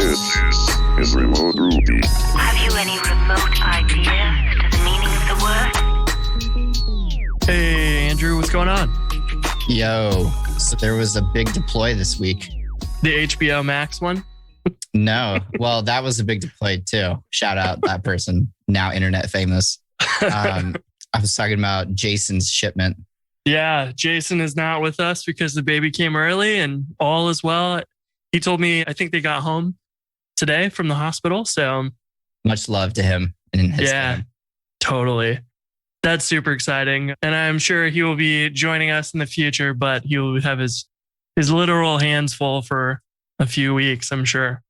This is Remote Ruby. Have you any remote idea to the meaning of the word? Hey, Andrew, what's going on? Yo, so there was a big deploy this week. The HBO Max one? No, well, that was a big deploy too. Shout out that person, now internet famous. I was talking about Jason's shipment. Yeah, Jason is not with us because the baby came early and all is well. He told me, I think they got home today from the hospital. So much love to him and his family. Totally. That's super exciting. And I'm sure he will be joining us in the future, but he will have his literal hands full for a few weeks, I'm sure.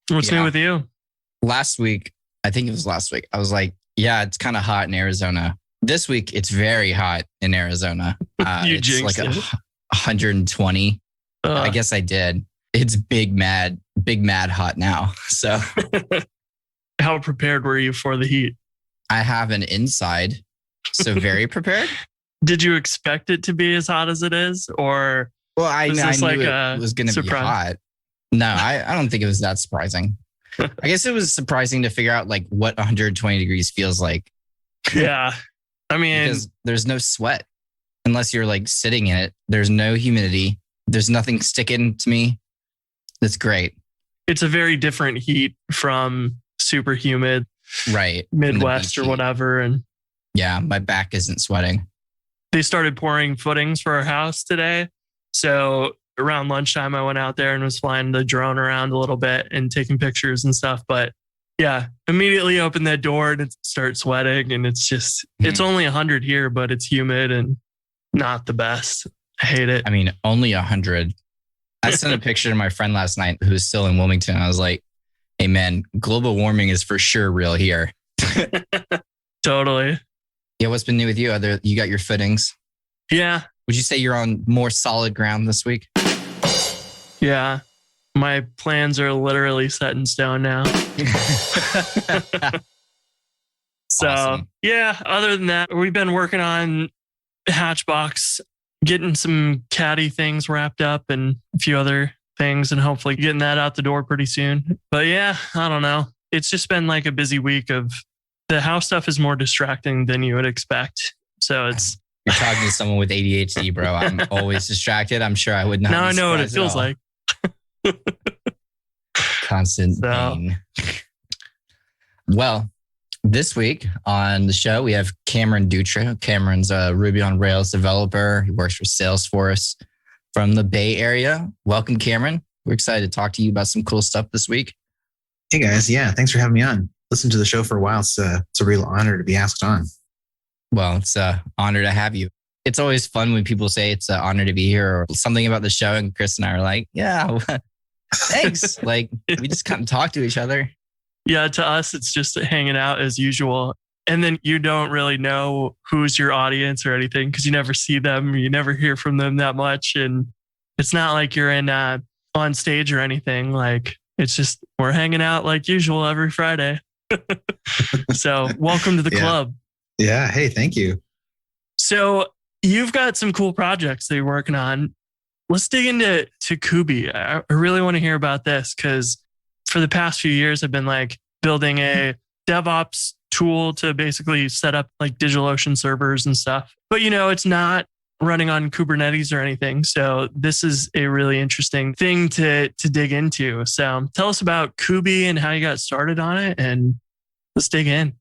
What's new with you? Last week, I think it was last week, I was like, yeah, it's kind of hot in Arizona. This week, it's very hot in Arizona. It's like 120. I guess I did. It's big mad hot now. So how prepared were you for the heat? I have an inside, so very prepared. Did you expect it to be as hot as it is? Or well, I knew it was going to be hot. No, I don't think it was that surprising. I guess it was surprising to figure out like what 120 degrees feels like. Yeah. I mean, because there's no sweat unless you're like sitting in it. There's no humidity. There's nothing sticking to me. That's great. It's a very different heat from super humid, right? Midwest or whatever. And yeah, my back isn't sweating. They started pouring footings for our house today. So around lunchtime, I went out there and was flying the drone around a little bit and taking pictures and stuff. But yeah, immediately opened that door and it starts sweating. And it's just, it's only 100 here, but it's humid and not the best. I hate it. I mean, only 100. I sent a picture to my friend last night who was still in Wilmington. I was like, hey man, global warming is for sure real here. Totally. Yeah, what's been new with you? You got your footings? Yeah. Would you say you're on more solid ground this week? Yeah. My plans are literally set in stone now. So, awesome. Yeah, other than that, we've been working on Hatchbox, getting some caddy things wrapped up and a few other things and hopefully getting that out the door pretty soon. But yeah, I don't know. It's just been like a busy week of the house stuff is more distracting than you would expect. So it's... You're talking to someone with ADHD, bro. I'm always distracted. I'm sure I would not. Now I know what it feels like. Constant pain. Well, this week on the show, we have Cameron Dutro. Cameron's a Ruby on Rails developer. He works for Salesforce from the Bay Area. Welcome, Cameron. We're excited to talk to you about some cool stuff this week. Hey, guys. Yeah, thanks for having me on. Listened to the show for a while. It's a real honor to be asked on. Well, it's an honor to have you. It's always fun when people say it's an honor to be here or something about the show. And Chris and I are like, yeah, thanks. Like, we just come talk to each other. Yeah, to us, it's just hanging out as usual. And then you don't really know who's your audience or anything because you never see them. You never hear from them that much. And it's not like you're on stage or anything. Like, it's just we're hanging out like usual every Friday. So welcome to the club. Yeah. Hey, thank you. So you've got some cool projects that you're working on. Let's dig into Kuby. I really want to hear about this because for the past few years, I've been like building a DevOps tool to basically set up like DigitalOcean servers and stuff. But it's not running on Kubernetes or anything. So this is a really interesting thing to dig into. So tell us about Kuby and how you got started on it, and let's dig in.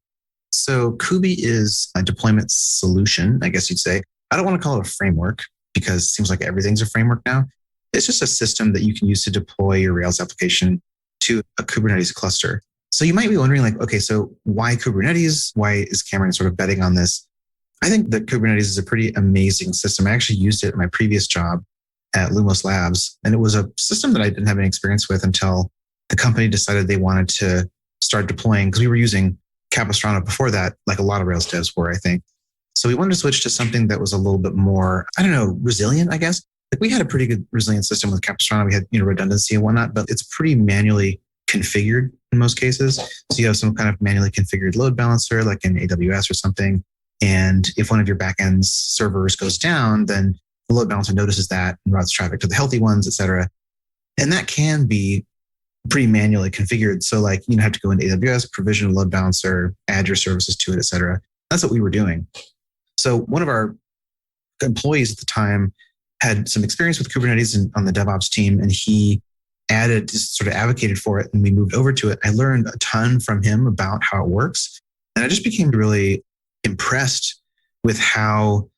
So Kuby is a deployment solution, I guess you'd say. I don't want to call it a framework because it seems like everything's a framework now. It's just a system that you can use to deploy your Rails application to a Kubernetes cluster. So you might be wondering like, okay, so why Kubernetes? Why is Cameron sort of betting on this? I think that Kubernetes is a pretty amazing system. I actually used it in my previous job at Lumos Labs, and it was a system that I didn't have any experience with until the company decided they wanted to start deploying, because we were using Capistrano before that, like a lot of Rails devs were, I think. So we wanted to switch to something that was a little bit more, resilient, I guess. Like we had a pretty good resilient system with Capistrano. We had, redundancy and whatnot, but it's pretty manually configured in most cases. So you have some kind of manually configured load balancer, like in AWS or something. And if one of your backend servers goes down, then the load balancer notices that and routes traffic to the healthy ones, et cetera. And that can be pretty manually configured. So like, you have to go into AWS, provision a load balancer, add your services to it, et cetera. That's what we were doing. So one of our employees at the time had some experience with Kubernetes on the DevOps team, and he just sort of advocated for it, and we moved over to it. I learned a ton from him about how it works. And I just became really impressed with how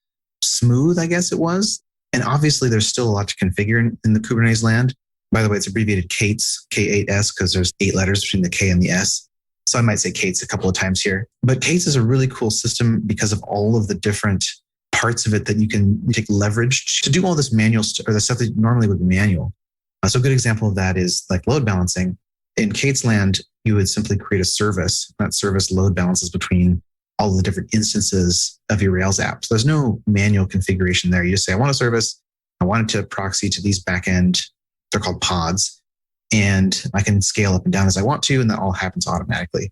smooth, I guess it was. And obviously there's still a lot to configure in the Kubernetes land. By the way, it's abbreviated KATES, K8S, because there's 8 letters between the K and the S. So I might say KATES a couple of times here. But KATES is a really cool system because of all of the different parts of it that you can take leverage to do all this manual or the stuff that normally would be manual. So a good example of that is like load balancing. In KATES land, you would simply create a service. That service load balances between all the different instances of your Rails app. So there's no manual configuration there. You just say, I want a service. I want it to proxy to these backend. They're called pods. And I can scale up and down as I want to, and that all happens automatically.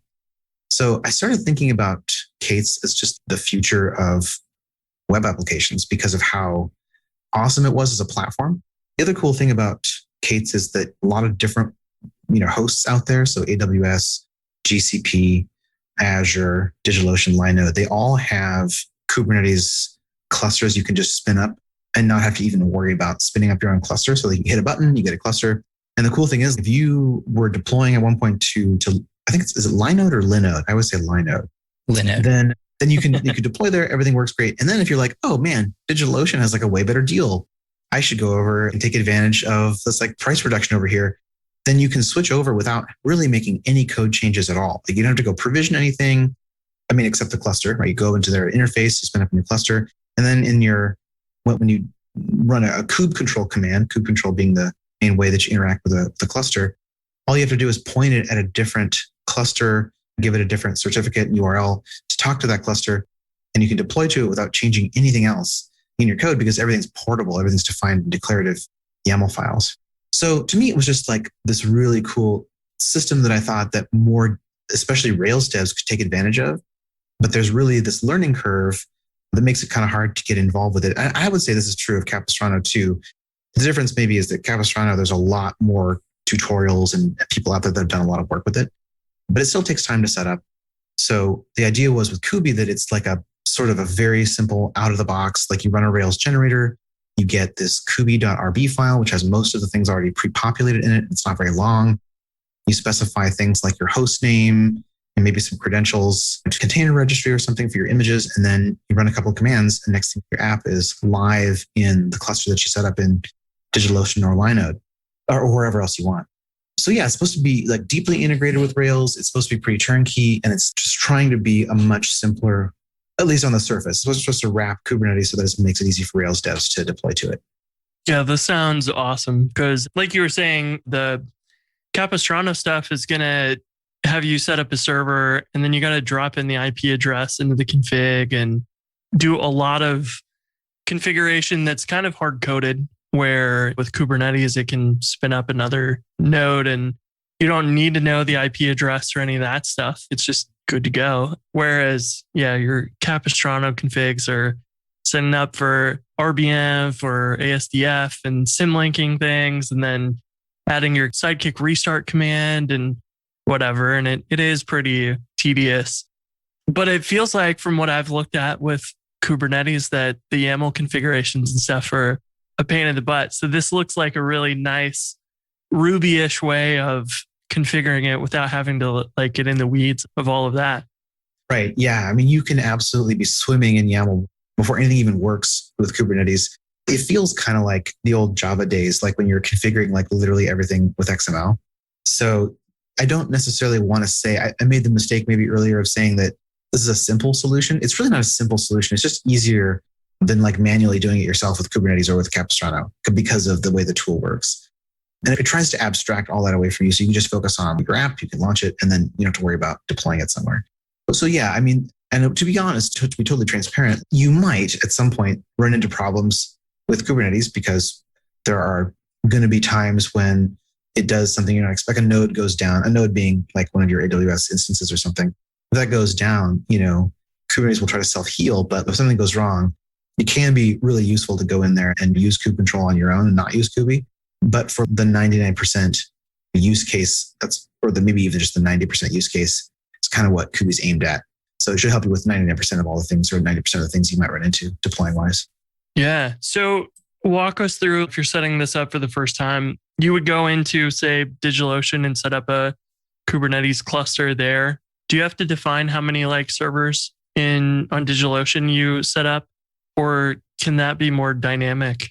So I started thinking about KATES as just the future of web applications because of how awesome it was as a platform. The other cool thing about KATES is that a lot of different hosts out there, so AWS, GCP, Azure, DigitalOcean, Linode, they all have Kubernetes clusters you can just spin up and not have to even worry about spinning up your own cluster. So you hit a button, you get a cluster. And the cool thing is, if you were deploying at one point to I think is it Linode or Linode? I would say Linode. Linode. Then you can deploy there. Everything works great. And then if you're like, oh man, DigitalOcean has like a way better deal, I should go over and take advantage of this like price reduction over here. Then you can switch over without really making any code changes at all. Like you don't have to go provision anything. I mean, except the cluster, right? You go into their interface, you spin up a new cluster, and then when you run a kube control command, kube control being the main way that you interact with the cluster, all you have to do is point it at a different cluster, give it a different certificate and URL to talk to that cluster, and you can deploy to it without changing anything else in your code because everything's portable, everything's defined in declarative YAML files. So to me, it was just like this really cool system that I thought that more, especially Rails devs, could take advantage of. But there's really this learning curve that makes it kind of hard to get involved with it. I would say this is true of Capistrano too. The difference maybe is that Capistrano, there's a lot more tutorials and people out there that have done a lot of work with it, but it still takes time to set up. So the idea was with Kuby that it's like a sort of a very simple out of the box, like you run a Rails generator, you get this kuby.rb file, which has most of the things already pre-populated in it. It's not very long. You specify things like your host name and maybe some credentials, a container registry or something for your images. And then you run a couple of commands. And next thing, your app is live in the cluster that you set up in DigitalOcean or Linode or wherever else you want. So yeah, it's supposed to be like deeply integrated with Rails. It's supposed to be pretty turnkey, and it's just trying to be a much simpler, at least on the surface. It's supposed to wrap Kubernetes so that it makes it easy for Rails devs to deploy to it. Yeah, this sounds awesome because like you were saying, the Capistrano stuff is going to have you set up a server, and then you got to drop in the IP address into the config and do a lot of configuration that's kind of hard coded, where with Kubernetes, it can spin up another node and you don't need to know the IP address or any of that stuff. It's just good to go. Whereas, yeah, your Capistrano configs are setting up for RBM, for ASDF and symlinking things, and then adding your Sidekick restart command and whatever. And it is pretty tedious. But it feels like from what I've looked at with Kubernetes that the YAML configurations and stuff are a pain in the butt. So this looks like a really nice Ruby-ish way of configuring it without having to like get in the weeds of all of that. Right. Yeah. I mean, you can absolutely be swimming in YAML before anything even works with Kubernetes. It feels kind of like the old Java days, like when you're configuring like literally everything with XML. So I don't necessarily want to say, I made the mistake maybe earlier of saying that this is a simple solution. It's really not a simple solution. It's just easier than like manually doing it yourself with Kubernetes or with Capistrano because of the way the tool works. And it tries to abstract all that away from you. So you can just focus on your app, you can launch it, and then you don't have to worry about deploying it somewhere. So yeah, I mean, and to be honest, to be totally transparent, you might at some point run into problems with Kubernetes because there are going to be times when it does something you're not expecting. A node goes down, a node being like one of your AWS instances or something. If that goes down, Kubernetes will try to self-heal, but if something goes wrong, it can be really useful to go in there and use kube control on your own and not use Kuby. But for the 99% use case, maybe even just the 90% use case, it's kind of what Kuby's aimed at. So it should help you with 99% of all the things, or 90% of the things you might run into deploying wise. Yeah. So walk us through, if you're setting this up for the first time, you would go into, say, DigitalOcean and set up a Kubernetes cluster there. Do you have to define how many servers on DigitalOcean you set up, or can that be more dynamic?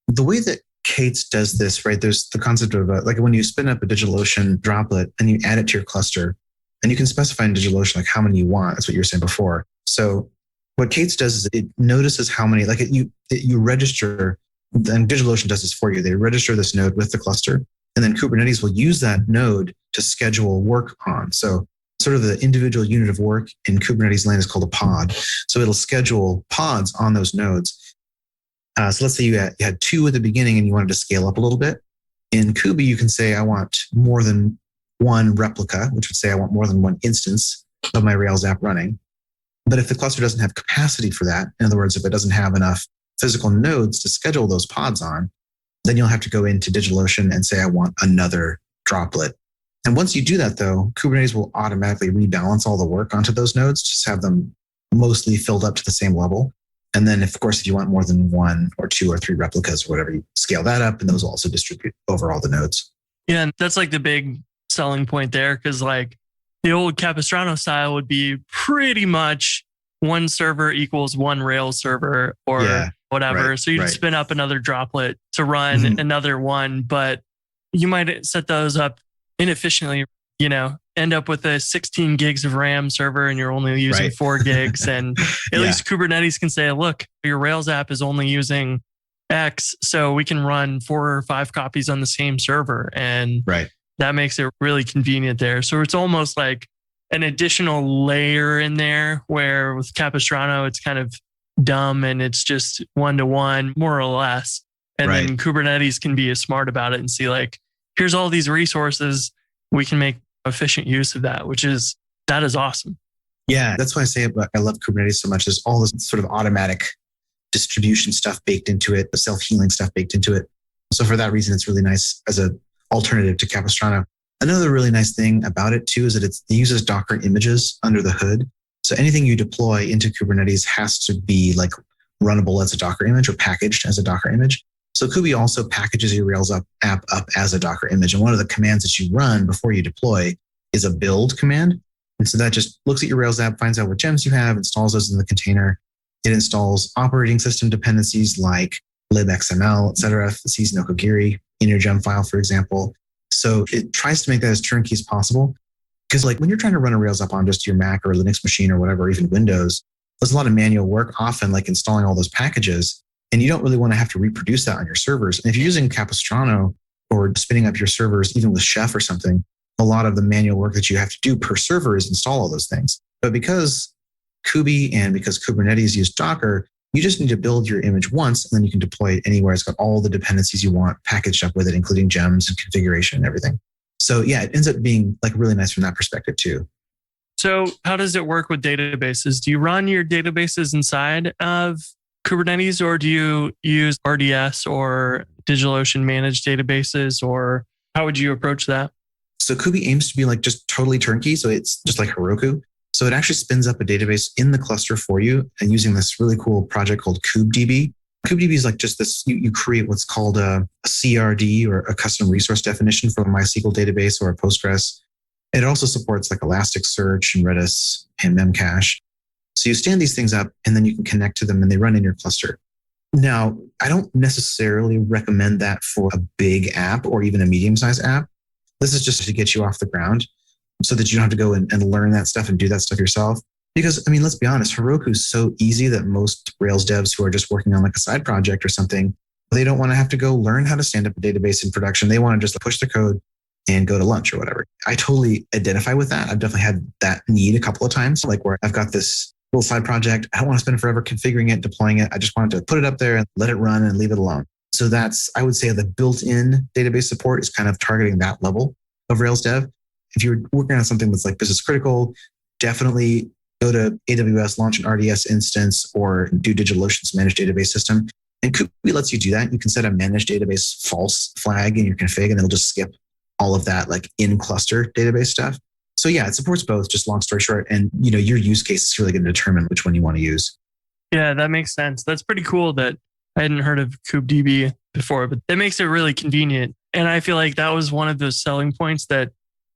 The way that K8s does this, right? There's the concept of when you spin up a DigitalOcean droplet and you add it to your cluster, and you can specify in DigitalOcean how many you want. That's what you were saying before. So what K8s does is it notices how many, you register, and DigitalOcean does this for you. They register this node with the cluster, and then Kubernetes will use that node to schedule work on. So sort of the individual unit of work in Kubernetes land is called a pod. So it'll schedule pods on those nodes. So let's say you had 2 at the beginning and you wanted to scale up a little bit. In Kuby, you can say, I want more than 1 replica, which would say I want more than 1 instance of my Rails app running. But if the cluster doesn't have capacity for that, in other words, if it doesn't have enough physical nodes to schedule those pods on, then you'll have to go into DigitalOcean and say, I want another droplet. And once you do that, though, Kubernetes will automatically rebalance all the work onto those nodes, just have them mostly filled up to the same level. And then, of course, if you want more than 1 or 2 or 3 replicas or whatever, you scale that up, and those will also distribute over all the nodes. Yeah, and that's the big selling point there, because the old Capistrano style would be pretty much 1 server equals 1 Rails server or whatever. Right, so you just spin up another droplet to run another one, but you might set those up inefficiently, end up with a 16 gigs of RAM server and you're only using 4 gigs. And at least Kubernetes can say, look, your Rails app is only using X, so we can run 4 or 5 copies on the same server. And that makes it really convenient there. So it's almost like an additional layer in there, where with Capistrano, it's kind of dumb and it's just 1-to-1, more or less. And then Kubernetes can be smart about it and see here's all these resources. We can make efficient use of that, that is awesome. Yeah, that's why I say I love Kubernetes so much. There's all this sort of automatic distribution stuff baked into it, the self-healing stuff baked into it. So for that reason, it's really nice as an alternative to Capistrano. Another really nice thing about it too is that it uses Docker images under the hood. So anything you deploy into Kubernetes has to be runnable as a Docker image or packaged as a Docker image. So Kuby also packages your Rails app up as a Docker image. And one of the commands that you run before you deploy is a build command. And so that just looks at your Rails app, finds out what gems you have, installs those in the container. It installs operating system dependencies like libxml, et cetera, sees no Kogiri in your gem file, for example. So it tries to make that as turnkey as possible. Because when you're trying to run a Rails app on just your Mac or Linux machine or whatever, or even Windows, there's a lot of manual work, often installing all those packages. And you don't really want to have to reproduce that on your servers. And if you're using Capistrano or spinning up your servers, even with Chef or something, a lot of the manual work that you have to do per server is install all those things. But because Kuby and because Kubernetes use Docker, you just need to build your image once, and then you can deploy it anywhere. It's got all the dependencies you want packaged up with it, including gems and configuration and everything. So yeah, it ends up being really nice from that perspective too. So how does it work with databases? Do you run your databases inside of Kubernetes, or do you use RDS or DigitalOcean managed databases, or how would you approach that? So Kuby aims to be just totally turnkey. So it's just like Heroku. So it actually spins up a database in the cluster for you, and using this really cool project called KubeDB. KubeDB is just this, you create what's called a CRD, or a custom resource definition for a MySQL database or a Postgres. It also supports Elasticsearch and Redis and Memcache. So you stand these things up, and then you can connect to them, and they run in your cluster. Now, I don't necessarily recommend that for a big app or even a medium-sized app. This is just to get you off the ground so that you don't have to go and learn that stuff and do that stuff yourself. Because, let's be honest, Heroku is so easy that most Rails devs who are just working on a side project or something, they don't want to have to go learn how to stand up a database in production. They want to just push the code and go to lunch or whatever. I totally identify with that. I've definitely had that need a couple of times, where I've got this little side project. I don't want to spend forever configuring it, deploying it. I just wanted to put it up there and let it run and leave it alone. So that's, I would say, the built-in database support is kind of targeting that level of Rails dev. If you're working on something that's business critical, definitely go to AWS, launch an RDS instance, or do DigitalOcean's managed database system. And Kuby lets you do that. You can set a managed database false flag in your config, and it'll just skip all of that like in cluster database stuff. So yeah, it supports both, just long story short. And your use case is really going to determine which one you want to use. Yeah, that makes sense. That's pretty cool that I hadn't heard of KubeDB before, but that makes it really convenient. And I feel like that was one of those selling points that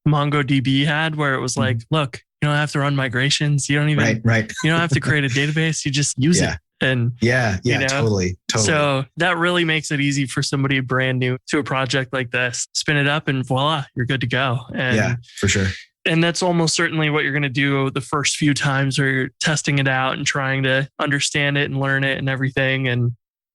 MongoDB had, where it was like, look, you don't have to run migrations. You don't even, right. You don't have to create a database. You just use it. And totally. So that really makes it easy for somebody brand new to a project like this. Spin it up and voila, you're good to go. And yeah, for sure. And that's almost certainly what you're going to do the first few times where you're testing it out and trying to understand it and learn it and everything, and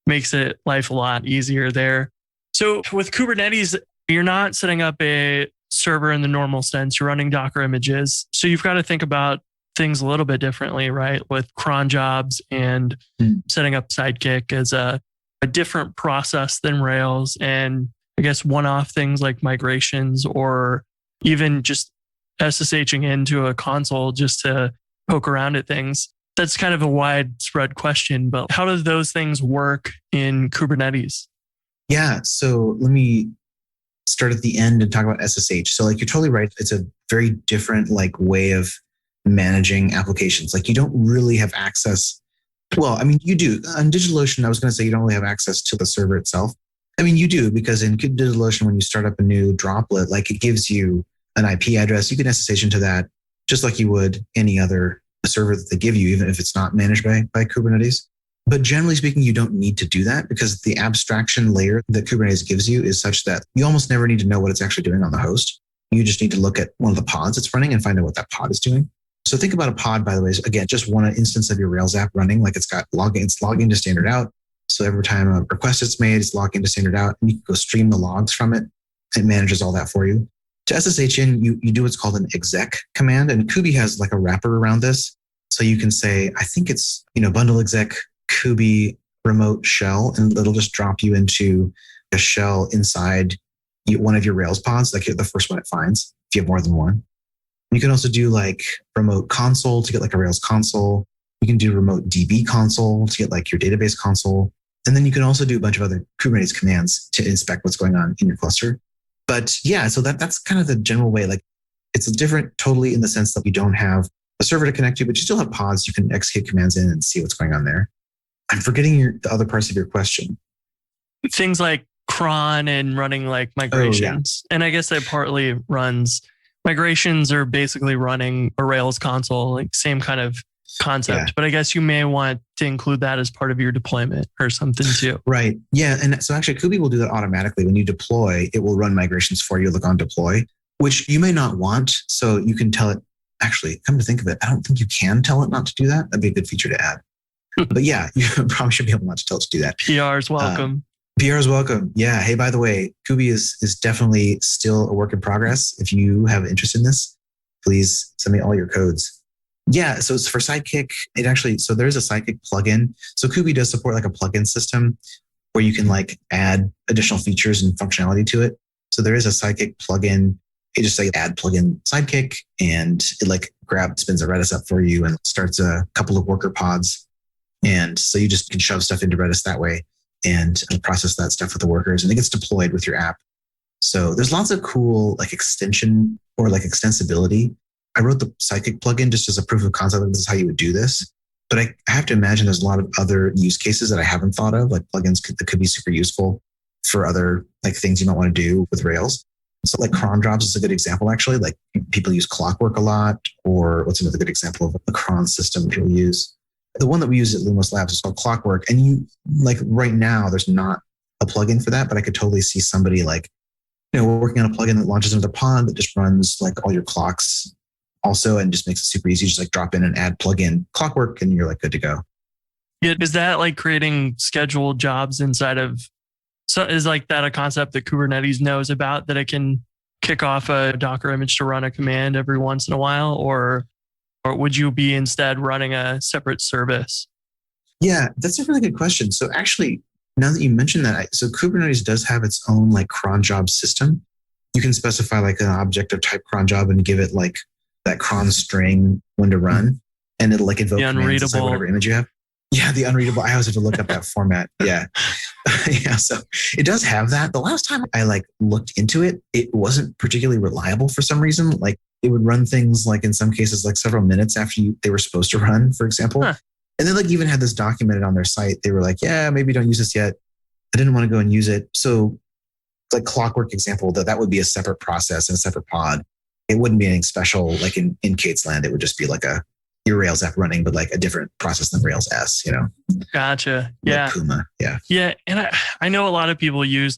makes it life a lot easier there. So with Kubernetes, you're not setting up a server in the normal sense. You're running Docker images. So you've got to think about things a little bit differently, right? With cron jobs and setting up Sidekick as a different process than Rails. And I guess one-off things like migrations or even just SSHing into a console just to poke around at things. That's kind of a widespread question, but how do those things work in Kubernetes? Yeah. So let me start at the end and talk about SSH. So like you're totally right. It's a very different like way of managing applications. Like you don't really have access. Well, I mean, you do. On DigitalOcean, I was going to say you don't really have access to the server itself. I mean, you do, because in DigitalOcean, when you start up a new droplet, like it gives you an IP address. You can SSH into that just like you would any other server that they give you, even if it's not managed by Kubernetes. But generally speaking, you don't need to do that because the abstraction layer that Kubernetes gives you is such that you almost never need to know what it's actually doing on the host. You just need to look at one of the pods it's running and find out what that pod is doing. So think about a pod, by the way, again, just one instance of your Rails app running, like it's logging to standard out. So every time a request is made, it's logging to standard out, and you can go stream the logs from it. It manages all that for you. To SSH in, you do what's called an exec command, and Kuby has like a wrapper around this. So you can say, I think it's, bundle exec Kuby remote shell, and it'll just drop you into a shell inside one of your Rails pods, like the first one it finds, if you have more than one. You can also do like remote console to get like a Rails console. You can do remote DB console to get like your database console. And then you can also do a bunch of other Kubernetes commands to inspect what's going on in your cluster. But yeah, so that's kind of the general way. Like it's different totally in the sense that you don't have a server to connect to, but you still have pods. You can execute commands in and see what's going on there. I'm forgetting the other parts of your question. Things like cron and running like migrations. And I guess that partly runs migrations are basically running a Rails console, like same kind of concept. But I guess you may want to include that as part of your deployment or something too. Right. Yeah. And so actually Kuby will do that automatically. When you deploy, it will run migrations for you. Look on deploy, which you may not want. So you can tell it, actually, come to think of it, I don't think you can tell it not to do that. That'd be a good feature to add. But yeah, you probably should be able not to tell it to do that. PR's welcome. PR's welcome. Yeah. Hey, by the way, Kuby is definitely still a work in progress. If you have interest in this, please send me all your codes. Yeah. So it's for Sidekick. So there's a Sidekick plugin. So Kuby does support like a plugin system where you can like add additional features and functionality to it. So there is a Sidekick plugin. You just say add plugin Sidekick, and it like spins a Redis up for you and starts a couple of worker pods. And so you just can shove stuff into Redis that way and process that stuff with the workers, and it gets deployed with your app. So there's lots of cool like extension or like extensibility. I wrote the Sidekick plugin just as a proof of concept that this is how you would do this. But I have to imagine there's a lot of other use cases that I haven't thought of, like plugins that could be super useful for other like things you might want to do with Rails. So like cron jobs is a good example, actually. Like people use Clockwork a lot, or what's another good example of a cron system people use? The one that we use at Lumos Labs is called Clockwork. And you like right now, there's not a plugin for that, but I could totally see somebody like, working on a plugin that launches into the pod that just runs like all your clocks also and just makes it super easy. Just like drop in and add plugin Clockwork and you're like good to go. Yeah. Is that like creating scheduled jobs inside of, so is like that a concept that Kubernetes knows about, that it can kick off a Docker image to run a command every once in a while, or would you be instead running a separate service? Yeah, that's a really good question. So actually, now that you mentioned that, so Kubernetes does have its own like cron job system. You can specify like an object of type cron job and give it like that cron string when to run, and it'll like invoke commands inside whatever image you have. Yeah, the unreadable. I always have to look up that format. Yeah. Yeah. So it does have that. The last time I looked into it, it wasn't particularly reliable for some reason. Like it would run things like in some cases, like several minutes after they were supposed to run, for example. Huh. And then even had this documented on their site. They were like, yeah, maybe don't use this yet. I didn't want to go and use it. So like clockwork example, that would be a separate process and a separate pod. It wouldn't be anything special. Like in Kate's land, it would just be like your Rails app running, but like a different process than Rails S, Gotcha. Yeah. Like Puma. Yeah. Yeah. And I know a lot of people use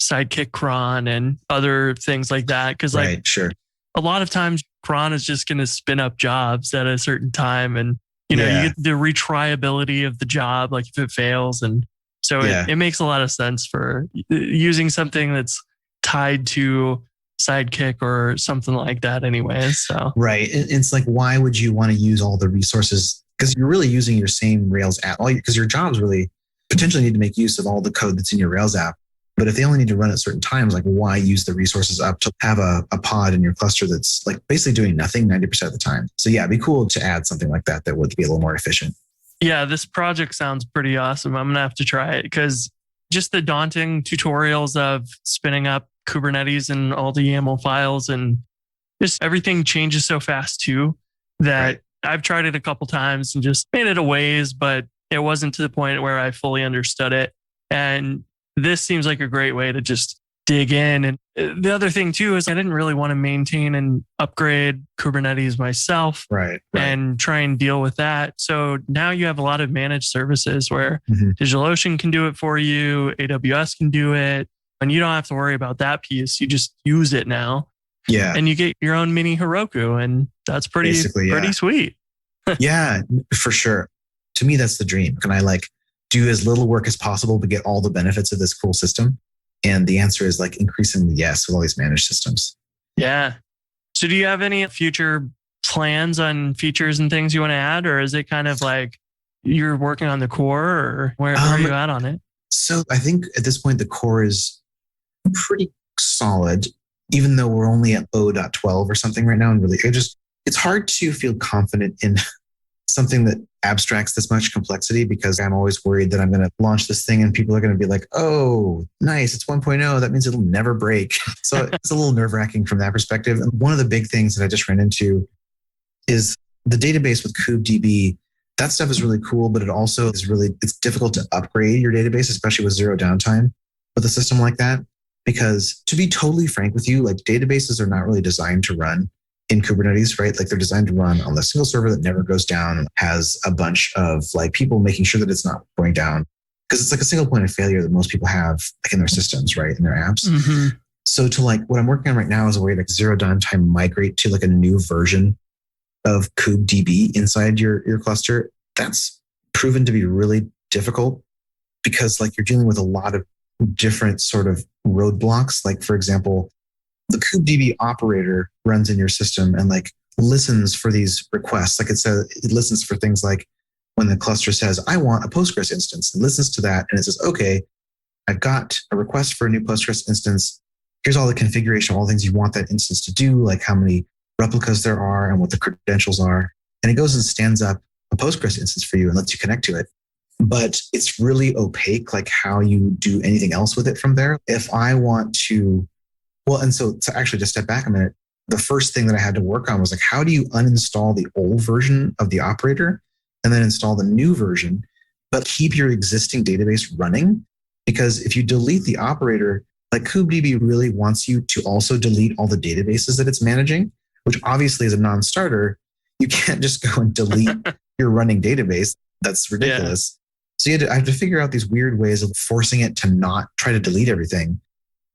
Sidekick Cron and other things like that. Cause right, sure. A lot of times Cron is just going to spin up jobs at a certain time. And, you get the retriability of the job, like if it fails. And so it makes a lot of sense for using something that's tied to Sidekick or something like that anyways. So right. It's like, why would you want to use all the resources? Because you're really using your same Rails app, because your jobs really potentially need to make use of all the code that's in your Rails app. But if they only need to run at certain times, like why use the resources up to have a pod in your cluster that's like basically doing nothing 90% of the time? So yeah, it'd be cool to add something like that would be a little more efficient. Yeah, this project sounds pretty awesome. I'm going to have to try it because just the daunting tutorials of spinning up Kubernetes and all the YAML files and just everything changes so fast too that I've tried it a couple times and just made it a ways, but it wasn't to the point where I fully understood it. And this seems like a great way to just dig in. And the other thing too is I didn't really want to maintain and upgrade Kubernetes myself and try and deal with that. So now you have a lot of managed services where DigitalOcean can do it for you, AWS can do it, and you don't have to worry about that piece. You just use it now. Yeah. And you get your own mini Heroku, and that's pretty sweet. Yeah, for sure. To me, that's the dream. Can I do as little work as possible to get all the benefits of this cool system? And the answer is increasingly yes with all these managed systems. Yeah. So do you have any future plans on features and things you want to add? Or is it kind of like you're working on the core, or where are you at on it? So I think at this point, the core is pretty solid, even though we're only at 0.12 or something right now. And really, it's hard to feel confident in something that abstracts this much complexity, because I'm always worried that I'm going to launch this thing and people are going to be like, oh, nice, it's 1.0. That means it'll never break. So it's a little nerve-wracking from that perspective. And one of the big things that I just ran into is the database with KubeDB. That stuff is really cool, but it also is it's difficult to upgrade your database, especially with zero downtime with a system like that. Because to be totally frank with you, databases are not really designed to run in Kubernetes, right? They're designed to run on the single server that never goes down and has a bunch of people making sure that it's not going down. Because it's a single point of failure that most people have in their systems, right? In their apps. Mm-hmm. So to what I'm working on right now is a way to zero downtime migrate to a new version of KubeDB inside your cluster. That's proven to be really difficult because you're dealing with a lot of different sort of roadblocks. For example, the KubeDB operator runs in your system and listens for these requests. It listens for things like when the cluster says, I want a Postgres instance. It listens to that and it says, okay, I've got a request for a new Postgres instance. Here's all the configuration, all the things you want that instance to do, how many replicas there are and what the credentials are. And it goes and stands up a Postgres instance for you and lets you connect to it. But it's really opaque, how you do anything else with it from there. If I want to, and so to actually just step back a minute, the first thing that I had to work on was how do you uninstall the old version of the operator and then install the new version, but keep your existing database running? Because if you delete the operator, KubeDB really wants you to also delete all the databases that it's managing, which obviously is a non-starter. You can't just go and delete your running database. That's ridiculous. Yeah. So I had to figure out these weird ways of forcing it to not try to delete everything.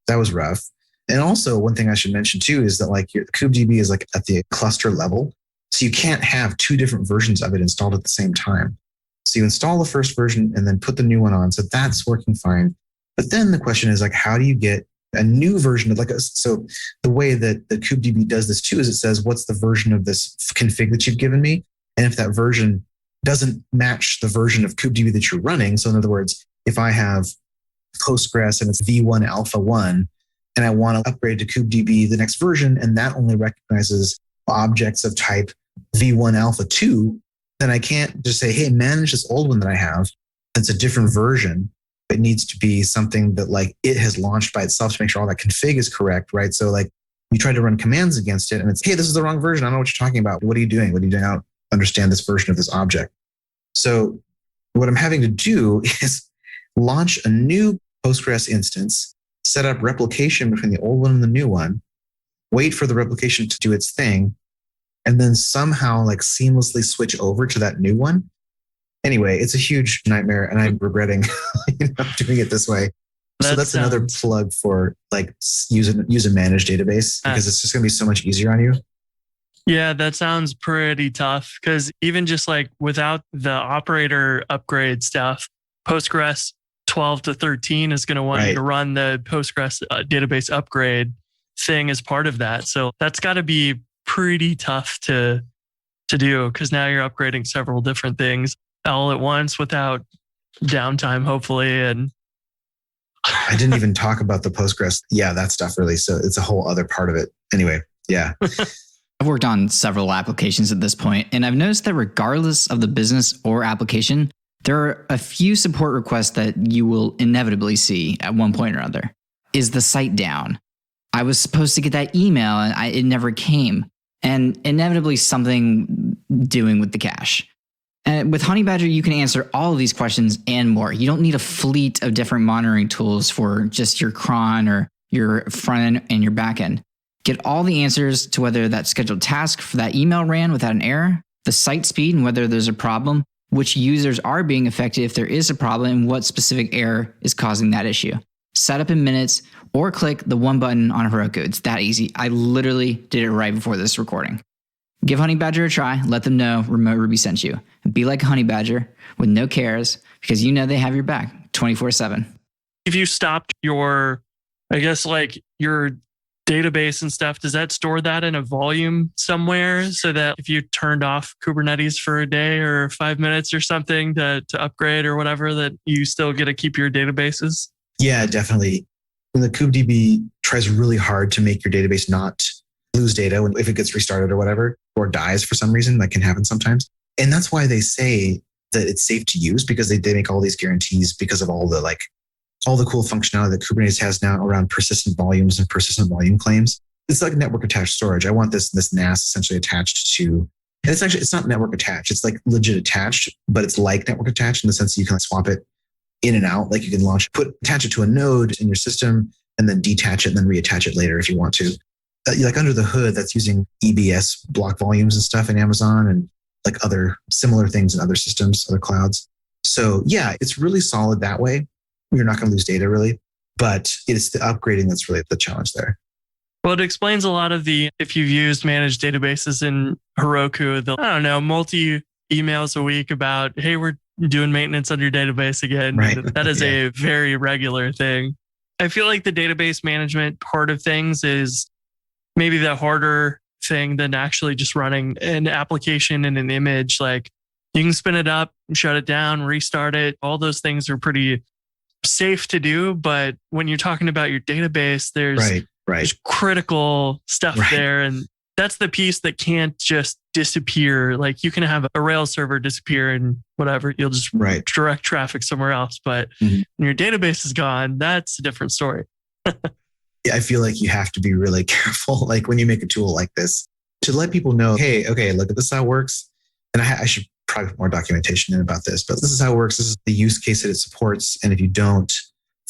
That was rough. And also one thing I should mention too is that your KubeDB is at the cluster level. So you can't have two different versions of it installed at the same time. So you install the first version and then put the new one on. So that's working fine. But then the question is how do you get a new version of so the way that the KubeDB does this too is it says, what's the version of this config that you've given me? And if that version doesn't match the version of KubeDB that you're running. So in other words, if I have Postgres and it's V1 Alpha 1, and I want to upgrade to KubeDB the next version, and that only recognizes objects of type V1 Alpha 2, then I can't just say, hey, manage this old one that I have. It's a different version. It needs to be something that like it has launched by itself to make sure all that config is correct, right? So like you try to run commands against it and it's, hey, this is the wrong version. I don't know what you're talking about. What are you doing? What are you doing? I don't understand this version of this object. So what I'm having to do is launch a new Postgres instance, set up replication between the old one and the new one, wait for the replication to do its thing, and then somehow like seamlessly switch over to that new one. Anyway, it's a huge nightmare and I'm regretting doing it this way. So that's another plug for like use a managed database because it's just going to be so much easier on you. Yeah, that sounds pretty tough because even just like without the operator upgrade stuff, Postgres 12 to 13 is going to want you to run the Postgres database upgrade thing as part of that. So that's got to be pretty tough to do because now you're upgrading several different things all at once without downtime, hopefully. And I didn't even talk about the Postgres. Yeah, that stuff really. So it's a whole other part of it. Anyway, yeah. I've worked on several applications at this point, and I've noticed that regardless of the business or application, there are a few support requests that you will inevitably see at one point or other. Is the site down? I was supposed to get that email and it never came. And inevitably something doing with the cache. And with Honeybadger, you can answer all of these questions and more. You don't need a fleet of different monitoring tools for just your cron or your front end and your back end. Get all the answers to whether that scheduled task for that email ran without an error, the site speed and whether there's a problem, which users are being affected if there is a problem, and what specific error is causing that issue. Set up in minutes or click the one button on Heroku. It's that easy. I literally did it right before this recording. Give Honeybadger a try. Let them know Remote Ruby sent you. Be like Honeybadger with no cares because you know they have your back 24/7. If you stopped your, I guess like your database and stuff, does that store that in a volume somewhere so that if you turned off Kubernetes for a day or 5 minutes or something to upgrade or whatever, that you still get to keep your databases? Yeah, definitely. And the KubeDB tries really hard to make your database not lose data if it gets restarted or whatever, or dies for some reason. That can happen sometimes. And that's why they say that it's safe to use because they make all these guarantees because of all the cool functionality that Kubernetes has now around persistent volumes and persistent volume claims. It's like network attached storage. I want this NAS essentially attached to, and it's not network attached. It's like legit attached, but it's like network attached in the sense that you can swap it in and out. Like you can attach it to a node in your system and then detach it and then reattach it later if you want to. Like under the hood, that's using EBS block volumes and stuff in Amazon and like other similar things in other systems, other clouds. So yeah, it's really solid that way. You're not going to lose data really, but it's the upgrading that's really the challenge there. Well, it explains a lot of if you've used managed databases in Heroku, multi emails a week about, hey, we're doing maintenance on your database again. Right. That is a very regular thing. I feel like the database management part of things is maybe the harder thing than actually just running an application and an image. Like you can spin it up, shut it down, restart it. All those things are pretty safe to do. But when you're talking about your database, there's critical stuff there. And that's the piece that can't just disappear. Like you can have a Rails server disappear and whatever, you'll just direct traffic somewhere else. But when your database is gone, that's a different story. Yeah, I feel like you have to be really careful, like when you make a tool like this, to let people know, hey, okay, look at this, how it works. And I should probably put more documentation in about this, but this is how it works. This is the use case that it supports. And if you don't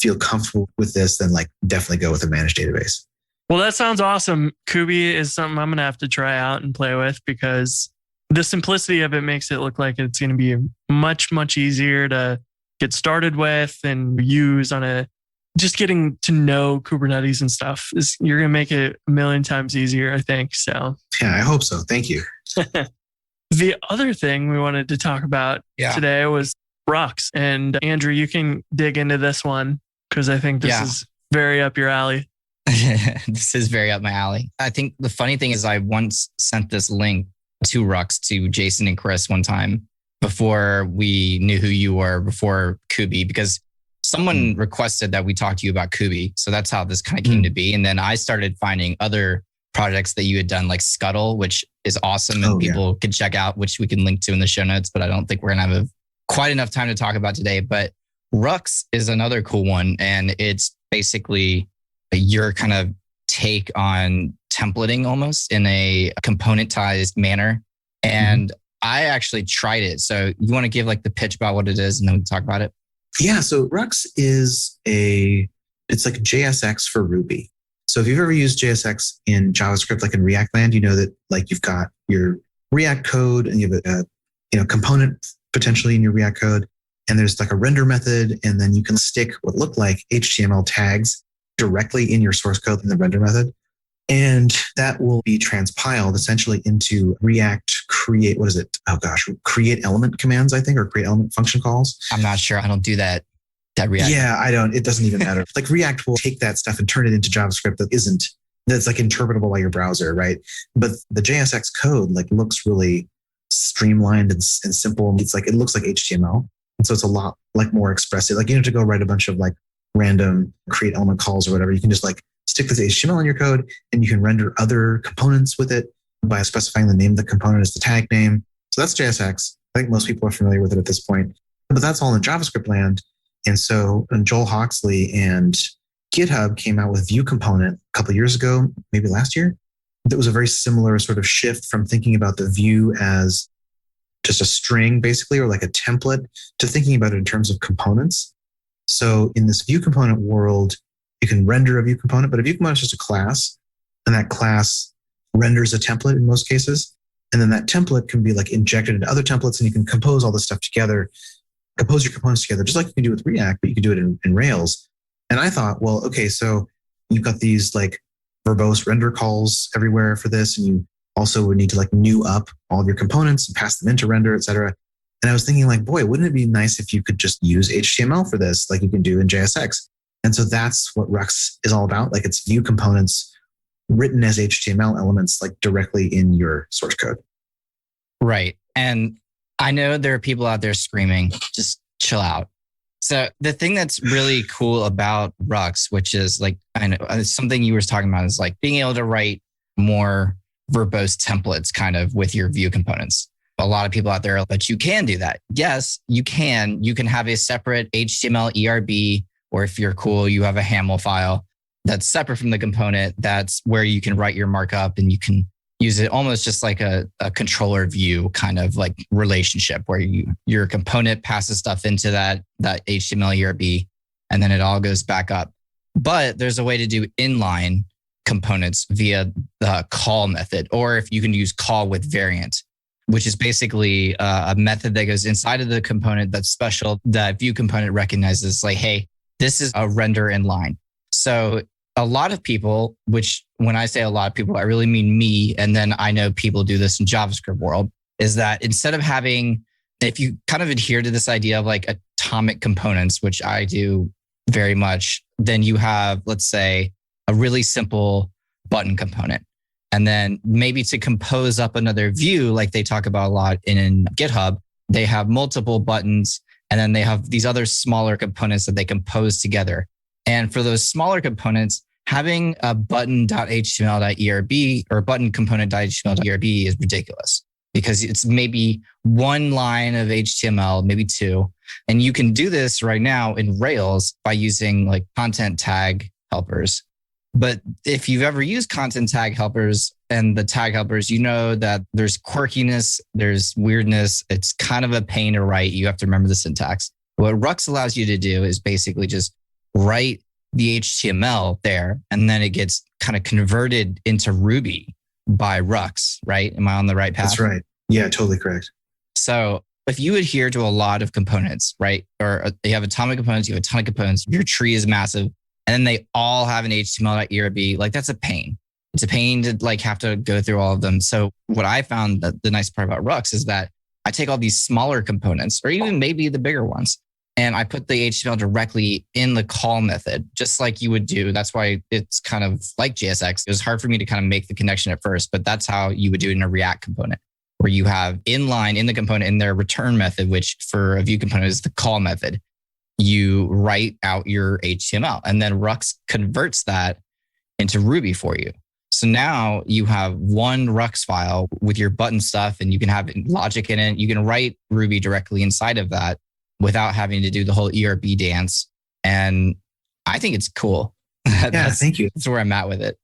feel comfortable with this, then like definitely go with a managed database. Well, that sounds awesome. Kuby is something I'm going to have to try out and play with because the simplicity of it makes it look like it's going to be much, much easier to get started with and use on just getting to know Kubernetes and stuff you're going to make it a million times easier, I think. So yeah, I hope so. Thank you. The other thing we wanted to talk about today was Rux. And Andrew, you can dig into this one because I think this is very up your alley. This is very up my alley. I think the funny thing is I once sent this link to Rux to Jason and Chris one time before we knew who you were, before Kuby, because someone requested that we talk to you about Kuby. So that's how this kind of came to be. And then I started finding other projects that you had done, like Scuttle, which is awesome and people can check out, which we can link to in the show notes, but I don't think we're going to have quite enough time to talk about today. But Rux is another cool one. And it's basically your kind of take on templating almost in a componentized manner. And I actually tried it. So you want to give like the pitch about what it is and then we can talk about it? Yeah. So Rux is it's like JSX for Ruby. So if you've ever used JSX in JavaScript, like in React land, you know that like you've got your React code and you have a component potentially in your React code. And there's like a render method. And then you can stick what look like HTML tags directly in your source code in the render method. And that will be transpiled essentially into React create element commands, I think, or create element function calls. I'm not sure. I don't do that React. Yeah, I don't. It doesn't even matter. Like React will take that stuff and turn it into JavaScript that's like interpretable by your browser, right? But the JSX code like looks really streamlined and simple. It looks like HTML. And so it's a lot like more expressive. Like you don't have to go write a bunch of like random create element calls or whatever. You can just like stick this HTML in your code and you can render other components with it by specifying the name of the component as the tag name. So that's JSX. I think most people are familiar with it at this point, but that's all in JavaScript land. And so Joel Hoxley and GitHub came out with Vue Component a couple of years ago, maybe last year. That was a very similar sort of shift from thinking about the view as just a string basically, or like a template, to thinking about it in terms of components. So in this Vue Component world, you can render a Vue Component, but a Vue Component is just a class, and that class renders a template in most cases. And then that template can be like injected into other templates, and you can compose all this stuff together, compose your components together, just like you can do with React, but you can do it in Rails. And I thought, well, okay, so you've got these like verbose render calls everywhere for this, and you also would need to like new up all of your components and pass them into render, et cetera. And I was thinking like, boy, wouldn't it be nice if you could just use HTML for this, like you can do in JSX? And so that's what Rux is all about. Like it's Vue components written as HTML elements, like directly in your source code. Right. And I know there are people out there screaming, just chill out. So the thing that's really cool about Rux, which is like, I know something you were talking about is like being able to write more verbose templates kind of with your Vue components. A lot of people out there, but you can do that. Yes, you can. You can have a separate HTML ERB, or if you're cool, you have a HAML file that's separate from the component. That's where you can write your markup and you can use it almost just like a controller view kind of like relationship where your component passes stuff into that HTML ERB and then it all goes back up. But there's a way to do inline components via the call method, or if you can use call with variant, which is basically a method that goes inside of the component that's special that Vue component recognizes like, hey, this is a render inline. So a lot of people, which when I say a lot of people, I really mean me. And then I know people do this in JavaScript world, is that instead of having, if you kind of adhere to this idea of like atomic components, which I do very much, then you have, let's say, a really simple button component. And then maybe to compose up another view, like they talk about a lot in GitHub, they have multiple buttons and then they have these other smaller components that they compose together. And for those smaller components, having a button.html.erb or button component.html.erb is ridiculous because it's maybe one line of HTML, maybe two. And you can do this right now in Rails by using like content tag helpers. But if you've ever used content tag helpers and the tag helpers, you know that there's quirkiness, there's weirdness. It's kind of a pain to write. You have to remember the syntax. What Rux allows you to do is basically just write the HTML there, and then it gets kind of converted into Ruby by Rux, right? Am I on the right path? That's right. Yeah, totally correct. So if you adhere to a lot of components, right? Or you have atomic components, you have a ton of components, your tree is massive, and then they all have an HTML.erb, like that's a pain. It's a pain to like have to go through all of them. So what I found that the nice part about Rux is that I take all these smaller components, or even maybe the bigger ones, and I put the HTML directly in the call method, just like you would do. That's why it's kind of like JSX. It was hard for me to kind of make the connection at first, but that's how you would do it in a React component, where you have inline in the component in their return method, which for a Vue component is the call method. You write out your HTML and then Rux converts that into Ruby for you. So now you have one Rux file with your button stuff, and you can have logic in it. You can write Ruby directly inside of that without having to do the whole ERB dance. And I think it's cool. Thank you. That's where I'm at with it.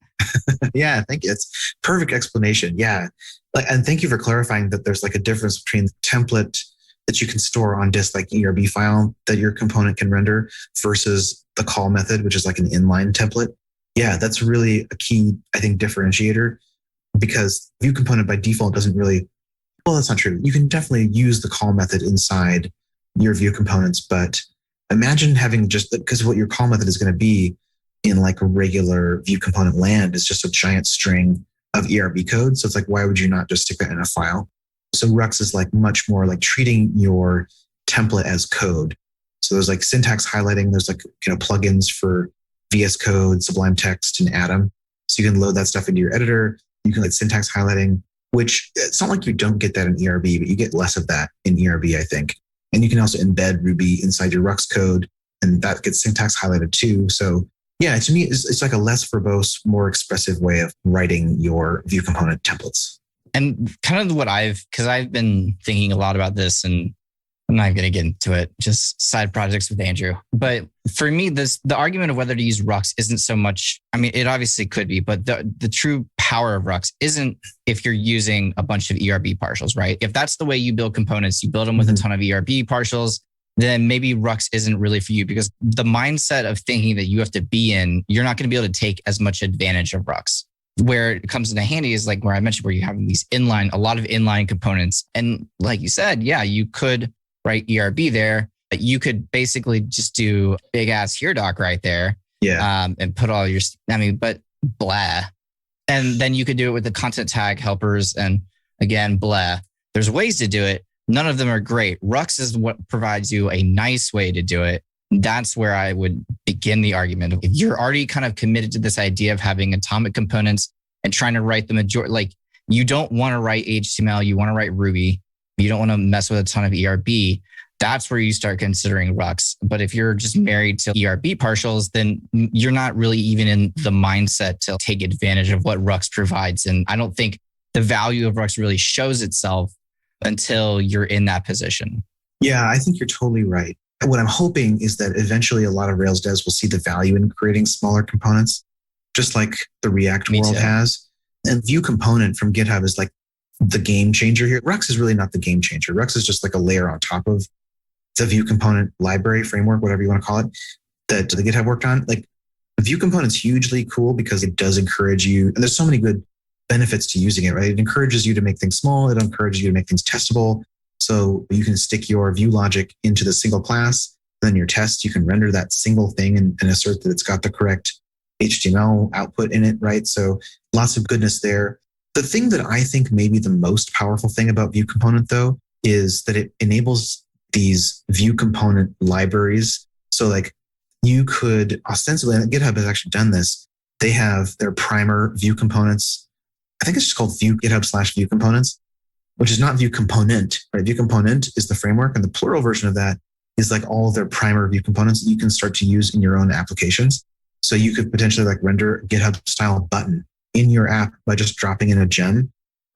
Yeah, thank you. It's perfect explanation. Yeah. And thank you for clarifying that there's like a difference between the template that you can store on disk, like ERB file that your component can render, versus the call method, which is like an inline template. Yeah, that's really a key, I think, differentiator, because view component by default doesn't really, well, that's not true. You can definitely use the call method inside your view components, but imagine having just, because what your call method is going to be in like a regular view component land is just a giant string of ERB code. So it's like, why would you not just stick that in a file? So Rux is like much more like treating your template as code. So there's like syntax highlighting. There's like, plugins for VS Code, Sublime Text, and Atom. So you can load that stuff into your editor. You can like syntax highlighting, which it's not like you don't get that in ERB, but you get less of that in ERB, I think. And you can also embed Ruby inside your Rux code, and that gets syntax highlighted too. So yeah, to me, it's like a less verbose, more expressive way of writing your view component templates. And kind of because I've been thinking a lot about this, and I'm not going to get into it, just side projects with Andrew. But for me, the argument of whether to use Rux isn't so much, I mean, it obviously could be, but the true power of Rux isn't if you're using a bunch of ERB partials, right? If that's the way you build components, you build them with a ton of ERB partials, then maybe Rux isn't really for you, because the mindset of thinking that you have to be in, you're not going to be able to take as much advantage of Rux. Where it comes into handy is like where I mentioned, where you have a lot of inline components. And like you said, yeah, you could write ERB there, but you could basically just do big ass here doc right there. Yeah. And put all your, but blah. And then you could do it with the content tag helpers. And again, blah. There's ways to do it. None of them are great. Rux is what provides you a nice way to do it. That's where I would begin the argument. If you're already kind of committed to this idea of having atomic components and trying to write the majority, like you don't want to write HTML, you want to write Ruby, you don't want to mess with a ton of ERB, that's where you start considering Rux. But if you're just married to ERB partials, then you're not really even in the mindset to take advantage of what Rux provides. And I don't think the value of Rux really shows itself until you're in that position. Yeah, I think you're totally right. What I'm hoping is that eventually a lot of Rails devs will see the value in creating smaller components, just like the React world has. And Vue component from GitHub is like the game changer here. Rux is really not the game changer. Rux is just like a layer on top of the Vue component library, framework, whatever you want to call it, that the GitHub worked on. Like Vue component's hugely cool because it does encourage you, and there's so many good benefits to using it, right? It encourages you to make things small. It encourages you to make things testable. So you can stick your Vue logic into the single class. Then your test, you can render that single thing and assert that it's got the correct HTML output in it, right? So lots of goodness there. The thing that I think maybe the most powerful thing about Vue component, though, is that it enables these Vue component libraries. So like you could ostensibly, and GitHub has actually done this, they have their primer Vue components. I think it's just called Vue GitHub/Vue components, which is not Vue component, right? Vue component is the framework, and the plural version of that is like all of their primer Vue components that you can start to use in your own applications. So you could potentially like render a GitHub style button in your app by just dropping in a gem.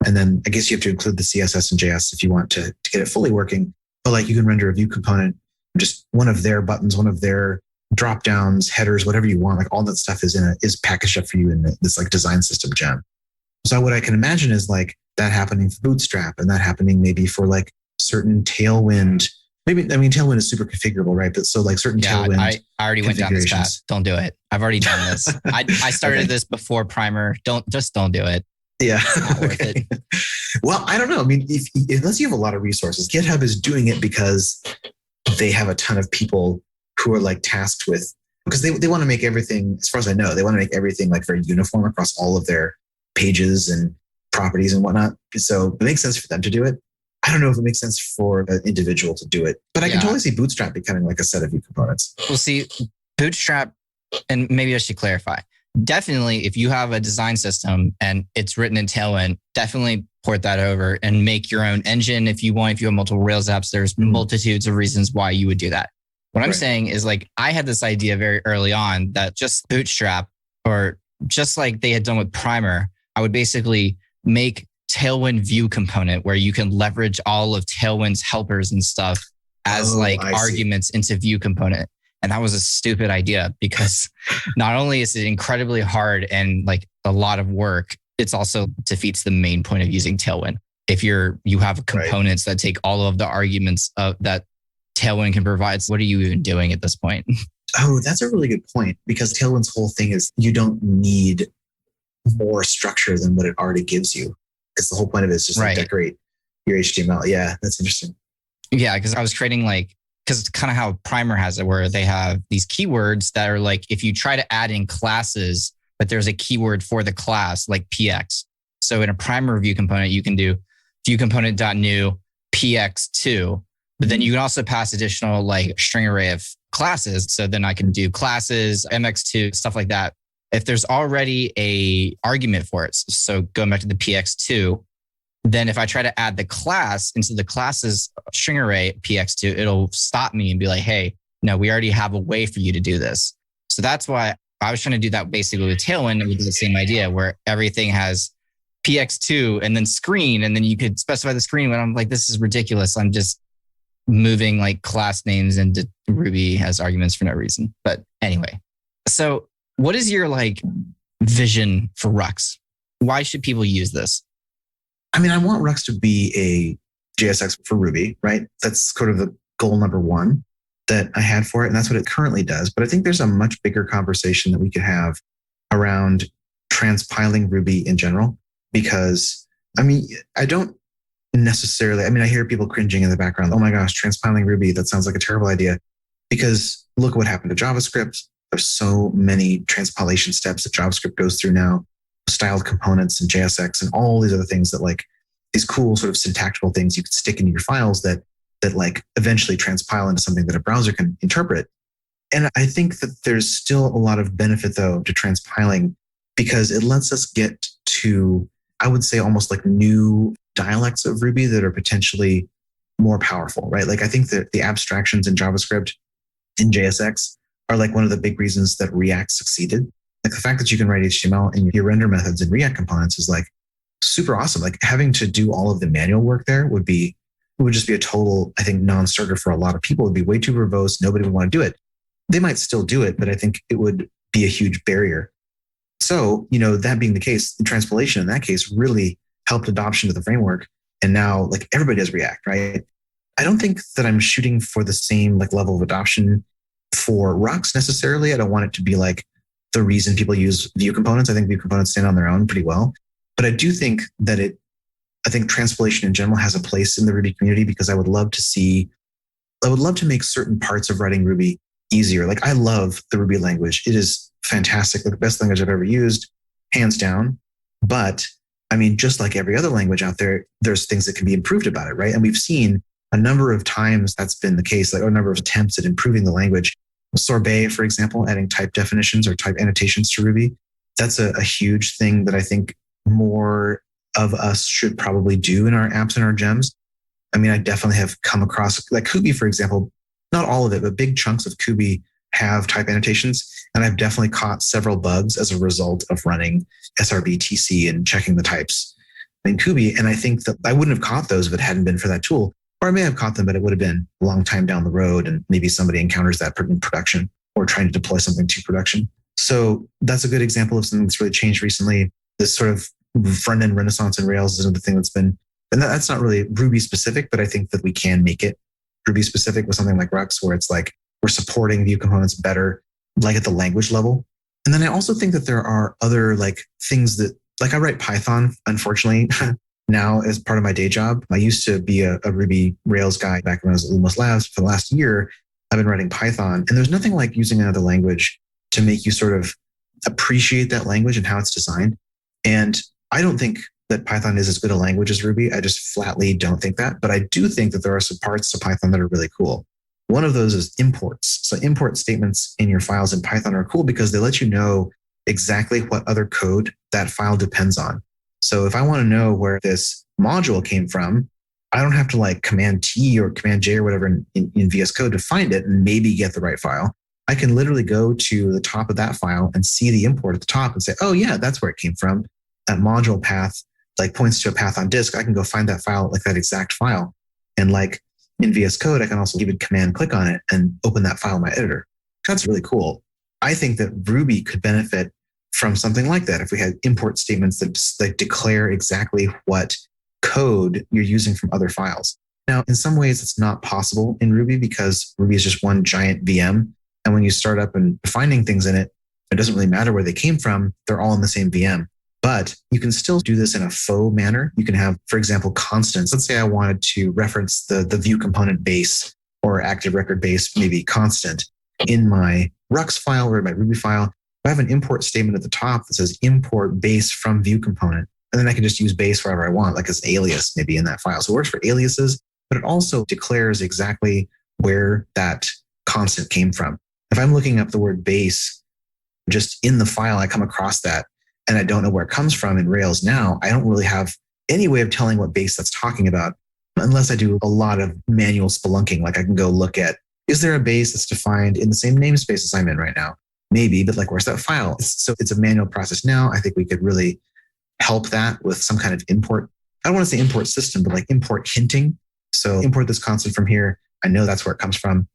And then I guess you have to include the CSS and JS if you want to get it fully working. But like you can render a Vue component, just one of their buttons, one of their drop downs, headers, whatever you want, like all that stuff is packaged up for you in this like design system gem. So what I can imagine is like that happening for Bootstrap, and that happening maybe for like certain Tailwind. Tailwind is super configurable, right? But so like certain Tailwind. I already went down this path. Don't do it. I've already done this. I started this before Primer. Don't do it. Yeah. Not worth it. Well, I don't know. I mean, unless you have a lot of resources, GitHub is doing it because they have a ton of people who are like tasked with, because they want to make everything, as far as I know, they want to make everything like very uniform across all of their pages and properties and whatnot. So it makes sense for them to do it. I don't know if it makes sense for an individual to do it, but I can totally see Bootstrap becoming like a set of Vue components. We'll see Bootstrap, and maybe I should clarify. Definitely, if you have a design system and it's written in Tailwind, definitely port that over and make your own engine if you want. If you have multiple Rails apps, there's multitudes of reasons why you would do that. What I'm saying is like, I had this idea very early on that just Bootstrap, or just like they had done with Primer, I would basically make Tailwind view component where you can leverage all of Tailwind's helpers and stuff as arguments into view component. And that was a stupid idea because not only is it incredibly hard and like a lot of work, it's also defeats the main point of using Tailwind. If you have components that take all of the arguments that Tailwind can provide, so what are you even doing at this point? Oh, that's a really good point, because Tailwind's whole thing is you don't need more structure than what it already gives you. Because the whole point of it is just to decorate your HTML. Yeah, that's interesting. Yeah, because I was creating because it's kind of how Primer has it, where they have these keywords that are like, if you try to add in classes, but there's a keyword for the class, like PX. So in a Primer view component, you can do view component.new PX2, but then you can also pass additional like string array of classes. So then I can do classes, MX2, stuff like that. If there's already a argument for it, so going back to the PX2, then if I try to add the class into the classes string array PX2, it'll stop me and be like, hey, no, we already have a way for you to do this. So that's why I was trying to do that basically with Tailwind. We did the same idea where everything has PX2 and then screen, and then you could specify the screen. And I'm like, this is ridiculous. I'm just moving like class names into Ruby as arguments for no reason. But anyway, so what is your like vision for Rux? Why should people use this? I mean, I want Rux to be a JSX for Ruby, right? That's sort of the goal number one that I had for it. And that's what it currently does. But I think there's a much bigger conversation that we could have around transpiling Ruby in general. Because, I mean, I don't necessarily, I hear people cringing in the background. Oh my gosh, transpiling Ruby, that sounds like a terrible idea. Because look what happened to JavaScript. There's so many transpilation steps that JavaScript goes through now, styled components and JSX and all these other things that like these cool sort of syntactical things you can stick into your files that like eventually transpile into something that a browser can interpret. And I think that there's still a lot of benefit though to transpiling, because it lets us get to, I would say, almost like new dialects of Ruby that are potentially more powerful, right? Like I think that the abstractions in JavaScript in JSX are like one of the big reasons that React succeeded. Like the fact that you can write HTML and your render methods in React components is like super awesome. Like having to do all of the manual work there would just be a total, I think, non-starter for a lot of people. It would be way too verbose. Nobody would want to do it. They might still do it, but I think it would be a huge barrier. So, that being the case, the transpilation in that case really helped adoption of the framework. And now like everybody does React, right? I don't think that I'm shooting for the same like level of adoption for Rux necessarily. I don't want it to be like the reason people use view components. I think view components stand on their own pretty well. But I do think that I think transpilation in general has a place in the Ruby community, because I would love to make certain parts of writing Ruby easier. Like I love the Ruby language. It is fantastic. The best language I've ever used, hands down. But just like every other language out there, there's things that can be improved about it, right? And we've seen a number of times that's been the case, like a number of attempts at improving the language. Sorbet, for example, adding type definitions or type annotations to Ruby. That's a huge thing that I think more of us should probably do in our apps and our gems. I definitely have come across, like Kuby, for example, not all of it, but big chunks of Kuby have type annotations. And I've definitely caught several bugs as a result of running SRBTC and checking the types in Kuby. And I think that I wouldn't have caught those if it hadn't been for that tool. Or I may have caught them, but it would have been a long time down the road. And maybe somebody encounters that in production or trying to deploy something to production. So that's a good example of something that's really changed recently. This sort of front-end renaissance in Rails is another thing that's been, and that's not really Ruby specific, but I think that we can make it Ruby specific with something like Rux, where it's like we're supporting view components better, like at the language level. And then I also think that there are other like things that, like I write Python, unfortunately, now as part of my day job. I used to be a Ruby Rails guy back when I was at Lumos Labs. For the last year, I've been writing Python. And there's nothing like using another language to make you sort of appreciate that language and how it's designed. And I don't think that Python is as good a language as Ruby. I just flatly don't think that. But I do think that there are some parts to Python that are really cool. One of those is imports. So import statements in your files in Python are cool because they let you know exactly what other code that file depends on. So if I want to know where this module came from, I don't have to like Command T or Command J or whatever in VS Code to find it and maybe get the right file. I can literally go to the top of that file and see the import at the top and say, oh yeah, that's where it came from. That module path like points to a path on disk. I can go find that file, like that exact file. And like in VS Code, I can also give it command click on it and open that file in my editor. That's really cool. I think that Ruby could benefit from something like that if we had import statements that declare exactly what code you're using from other files. Now, in some ways, it's not possible in Ruby because Ruby is just one giant VM. And when you start up and finding things in it, it doesn't really matter where they came from. They're all in the same VM. But you can still do this in a faux manner. You can have, for example, constants. Let's say I wanted to reference the view component base or active record base, maybe constant, in my Rux file or my Ruby file. I have an import statement at the top that says import base from view component. And then I can just use base wherever I want, like as an alias maybe in that file. So it works for aliases, but it also declares exactly where that constant came from. If I'm looking up the word base, just in the file, I come across that and I don't know where it comes from in Rails now, I don't really have any way of telling what base that's talking about unless I do a lot of manual spelunking. Like I can go look at, is there a base that's defined in the same namespace as I'm in right now? Maybe, but like, where's that file? So it's a manual process now. I think we could really help that with some kind of import. I don't want to say import system, but like import hinting. So import this constant from here. I know that's where it comes from.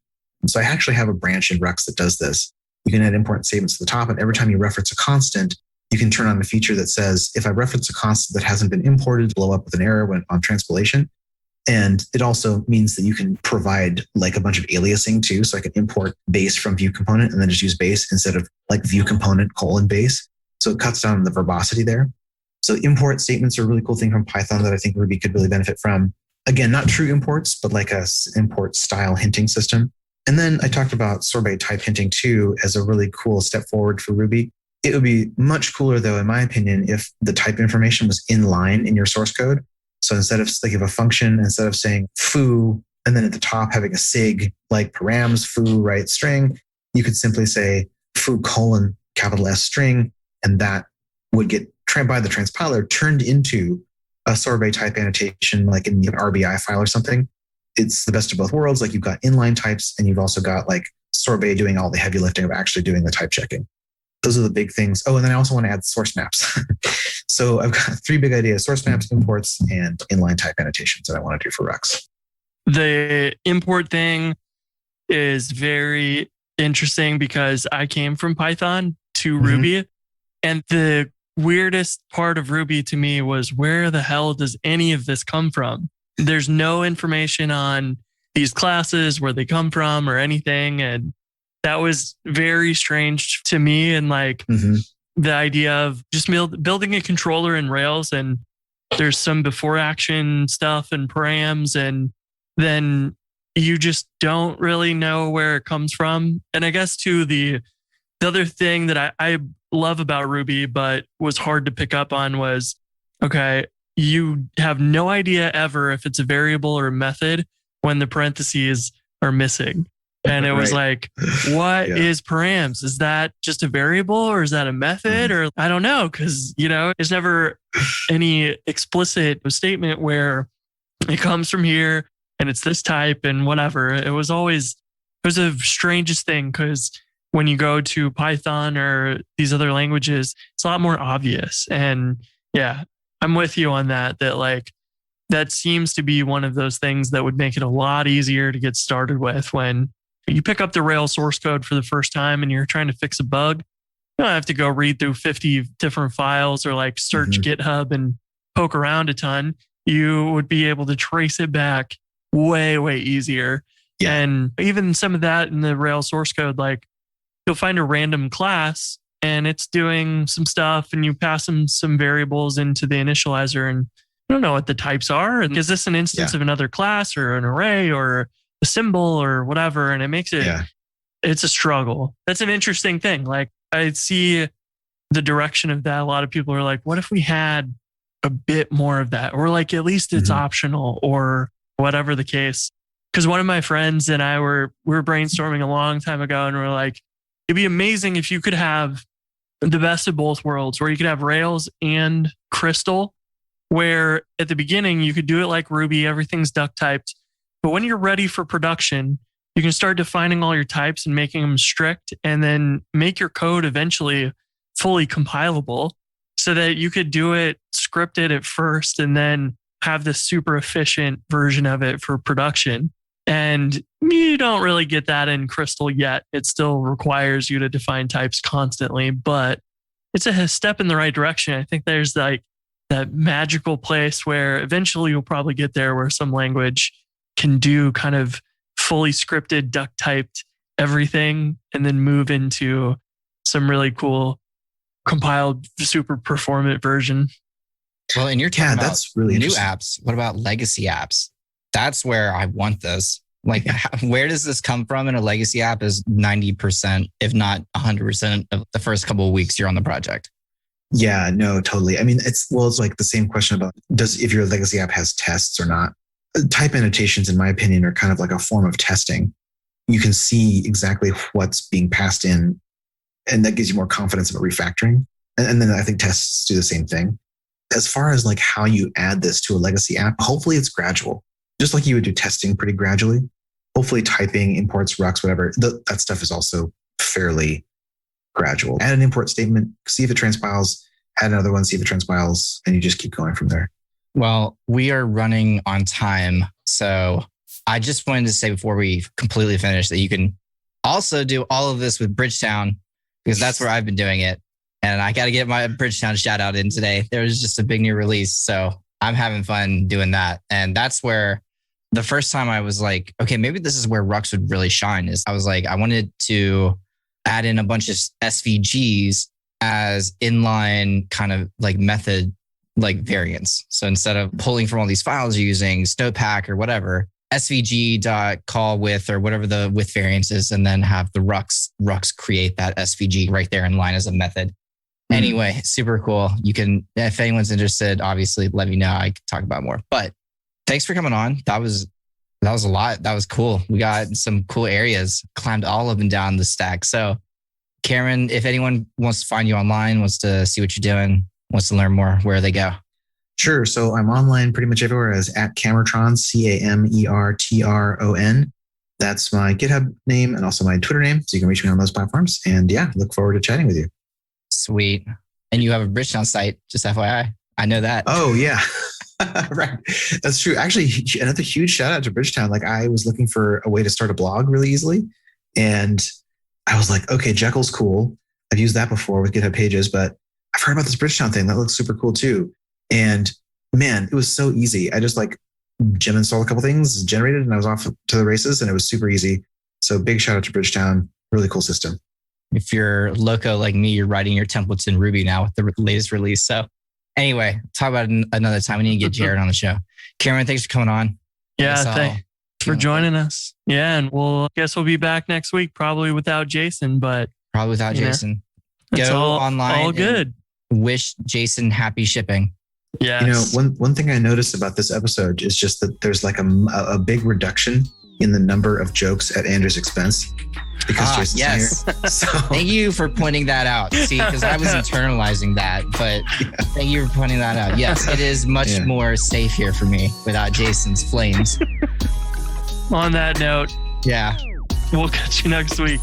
So I actually have a branch in Rux that does this. You can add import statements to the top, and every time you reference a constant, you can turn on the feature that says, if I reference a constant that hasn't been imported, blow up with an error when on transpilation. And it also means that you can provide like a bunch of aliasing too. So I can import base from view component and then just use base instead of like view component : base. So it cuts down the verbosity there. So import statements are a really cool thing from Python that I think Ruby could really benefit from. Again, not true imports, but like a import style hinting system. And then I talked about sorbet type hinting too as a really cool step forward for Ruby. It would be much cooler though, in my opinion, if the type information was in line in your source code. So instead of thinking of a function, instead of saying foo, and then at the top having a sig like params foo right string, you could simply say foo : capital S string, and that would get by the transpiler turned into a sorbet type annotation like in the RBI file or something. It's the best of both worlds. Like you've got inline types and you've also got like sorbet doing all the heavy lifting of actually doing the type checking. Those are the big things. Oh, and then I also want to add source maps. So I've got three big ideas: source maps, imports, and inline type annotations that I want to do for Rux. The import thing is very interesting because I came from Python to Ruby. And the weirdest part of Ruby to me was, where the hell does any of this come from? There's no information on these classes, where they come from or anything. And that was very strange to me. And like the idea of just building a controller in Rails, and there's some before action stuff and params, and then you just don't really know where it comes from. And I guess too, the other thing that I love about Ruby, but was hard to pick up on was, okay, you have no idea ever if it's a variable or a method when the parentheses are missing. And it was like, what is params? Is that just a variable or is that a method? Or I don't know, because, you know, there's never any explicit statement where it comes from here and it's this type and whatever. It was the strangest thing, because when you go to Python or these other languages, it's a lot more obvious. And yeah, I'm with you on that like, that seems to be one of those things that would make it a lot easier to get started with. When you pick up the Rails source code for the first time and you're trying to fix a bug, you don't have to go read through 50 different files or like search GitHub and poke around a ton. You would be able to trace it back way, way easier. Yeah. And even some of that in the Rails source code, like you'll find a random class and it's doing some stuff and you pass them some variables into the initializer and you don't know what the types are. And is this an instance of another class or an array or a symbol or whatever? And it makes it, it's a struggle. That's an interesting thing. Like I see the direction of that. A lot of people are like, what if we had a bit more of that? Or like, at least it's optional or whatever the case. Because one of my friends and I we were brainstorming a long time ago and we're like, it'd be amazing if you could have the best of both worlds, where you could have Rails and Crystal, where at the beginning you could do it like Ruby, everything's duck typed. But when you're ready for production, you can start defining all your types and making them strict, and then make your code eventually fully compilable so that you could do it scripted at first and then have this super efficient version of it for production. And you don't really get that in Crystal yet. It still requires you to define types constantly, but it's a step in the right direction. I think there's like that magical place where eventually you'll probably get there where some language can do kind of fully scripted, duck typed everything and then move into some really cool compiled, super performant version. Well, and you're talking about that's really new apps. What about legacy apps? That's where I want this. Like, where does this come from in a legacy app is 90%, if not 100% of the first couple of weeks you're on the project. Yeah, no, totally. I mean, it's like the same question about if your legacy app has tests or not. Type annotations, in my opinion, are kind of like a form of testing. You can see exactly what's being passed in, and that gives you more confidence about refactoring. And then I think tests do the same thing. As far as like how you add this to a legacy app, hopefully it's gradual. Just like you would do testing pretty gradually. Hopefully typing, imports, rucks, whatever, that stuff is also fairly gradual. Add an import statement, see if it transpiles, add another one, see if it transpiles, and you just keep going from there. Well, we are running on time. So I just wanted to say before we completely finish that you can also do all of this with Bridgetown, because that's where I've been doing it. And I got to get my Bridgetown shout out in today. There was just a big new release. So I'm having fun doing that. And that's where the first time I was like, okay, maybe this is where Rux would really shine. Is I was like, I wanted to add in a bunch of SVGs as inline kind of like method, like variants. So instead of pulling from all these files using Snowpack or whatever, svg.call with or whatever the with variance is, and then have the Rux create that SVG right there in line as a method. Anyway, super cool. You can, if anyone's interested, obviously let me know. I can talk about more. But thanks for coming on. That was a lot. That was cool. We got some cool areas, climbed all up and down the stack. So Cameron, if anyone wants to find you online, wants to see what you're doing, wants to learn more, where they go? Sure. So I'm online pretty much everywhere as @Camertron, CAMERTRON. That's my GitHub name and also my Twitter name. So you can reach me on those platforms. And yeah, look forward to chatting with you. Sweet. And you have a Bridgetown site, just FYI. I know that. Oh, yeah. Right. That's true. Actually, another huge shout out to Bridgetown. Like, I was looking for a way to start a blog really easily. And I was like, okay, Jekyll's cool. I've used that before with GitHub Pages, but I've heard about this Bridgetown thing. That looks super cool too. And man, it was so easy. I just like gem installed a couple things, generated, and I was off to the races, and it was super easy. So big shout out to Bridgetown. Really cool system. If you're loco like me, you're writing your templates in Ruby now with the latest release. So anyway, talk about it another time. We need to get Jared on the show. Cameron, thanks for coming on. Yeah, thanks for joining us. Yeah, and guess we'll be back next week, probably without Jason, but probably without Jason. It's Go all online. All good. Wish Jason happy shipping. Yeah. You know, one thing I noticed about this episode is just that there's like a big reduction in the number of jokes at Andrew's expense because Jason's yes. here. So thank you for pointing that out. See, because I was internalizing that, but thank you for pointing that out. Yes, it is much more safe here for me without Jason's flames. On that note, yeah, we'll catch you next week.